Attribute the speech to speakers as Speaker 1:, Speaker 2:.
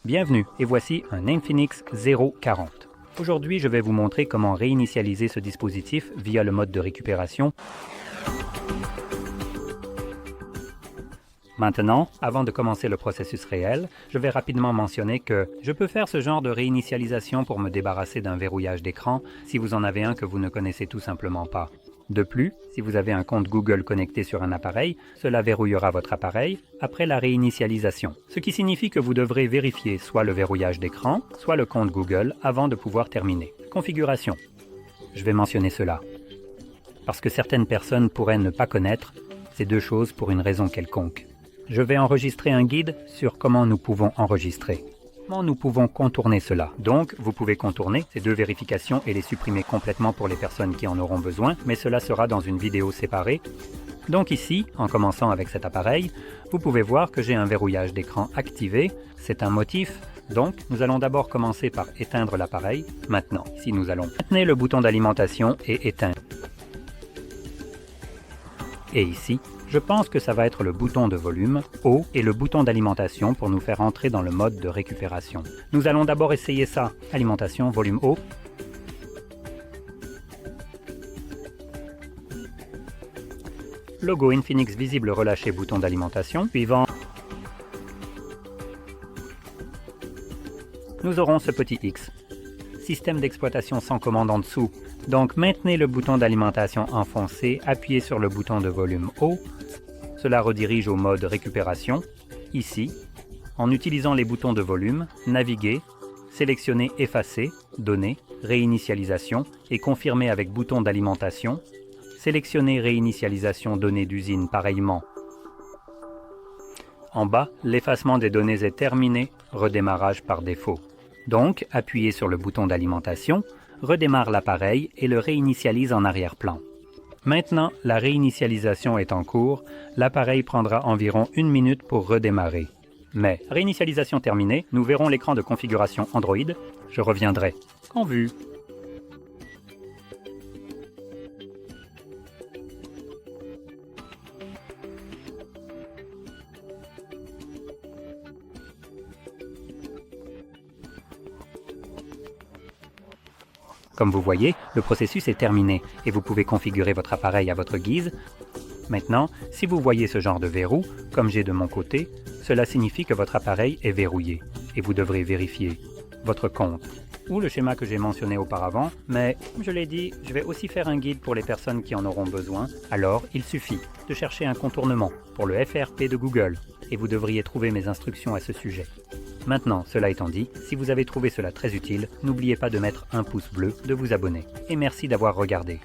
Speaker 1: Bienvenue et voici un Infinix 040. Aujourd'hui, je vais vous montrer comment réinitialiser ce dispositif via le mode de récupération. Maintenant, avant de commencer le processus réel, je vais rapidement mentionner que je peux faire ce genre de réinitialisation pour me débarrasser d'un verrouillage d'écran si vous en avez un que vous ne connaissez tout simplement pas. De plus, si vous avez un compte Google connecté sur un appareil, cela verrouillera votre appareil après la réinitialisation. Ce qui signifie que vous devrez vérifier soit le verrouillage d'écran, soit le compte Google avant de pouvoir terminer. Configuration. Je vais mentionner cela. Parce que certaines personnes pourraient ne pas connaître ces deux choses pour une raison quelconque. Je vais enregistrer un guide sur comment nous pouvons enregistrer. Comment nous pouvons contourner cela? Donc, vous pouvez contourner ces deux vérifications et les supprimer complètement pour les personnes qui en auront besoin, mais cela sera dans une vidéo séparée. Donc ici, en commençant avec cet appareil, vous pouvez voir que j'ai un verrouillage d'écran activé. C'est un motif. Donc, nous allons d'abord commencer par éteindre l'appareil. Maintenant, ici nous allons maintenir le bouton d'alimentation et éteindre. Et ici, je pense que ça va être le bouton de volume haut et le bouton d'alimentation pour nous faire entrer dans le mode de récupération. Nous allons d'abord essayer ça. Alimentation, volume haut. Logo Infinix visible relâché, bouton d'alimentation. Suivant, nous aurons ce petit X. Système d'exploitation sans commande en dessous. Donc maintenez le bouton d'alimentation enfoncé, appuyez sur le bouton de volume haut. Cela redirige au mode récupération. Ici, en utilisant les boutons de volume, naviguer, sélectionnez effacer, données, réinitialisation et confirmer avec bouton d'alimentation. Sélectionnez réinitialisation données d'usine pareillement. En bas, l'effacement des données est terminé, redémarrage par défaut. Donc, appuyez sur le bouton d'alimentation, redémarre l'appareil et le réinitialise en arrière-plan. Maintenant, la réinitialisation est en cours, l'appareil prendra environ 1 minute pour redémarrer. Mais, réinitialisation terminée, nous verrons l'écran de configuration Android. Je reviendrai. En vue. Comme vous voyez, le processus est terminé et vous pouvez configurer votre appareil à votre guise. Maintenant, si vous voyez ce genre de verrou, comme j'ai de mon côté, cela signifie que votre appareil est verrouillé et vous devrez vérifier votre compte ou le schéma que j'ai mentionné auparavant, mais comme je l'ai dit, je vais aussi faire un guide pour les personnes qui en auront besoin, alors il suffit de chercher un contournement pour le FRP de Google et vous devriez trouver mes instructions à ce sujet. Maintenant, cela étant dit, si vous avez trouvé cela très utile, n'oubliez pas de mettre un pouce bleu, de vous abonner. Et merci d'avoir regardé.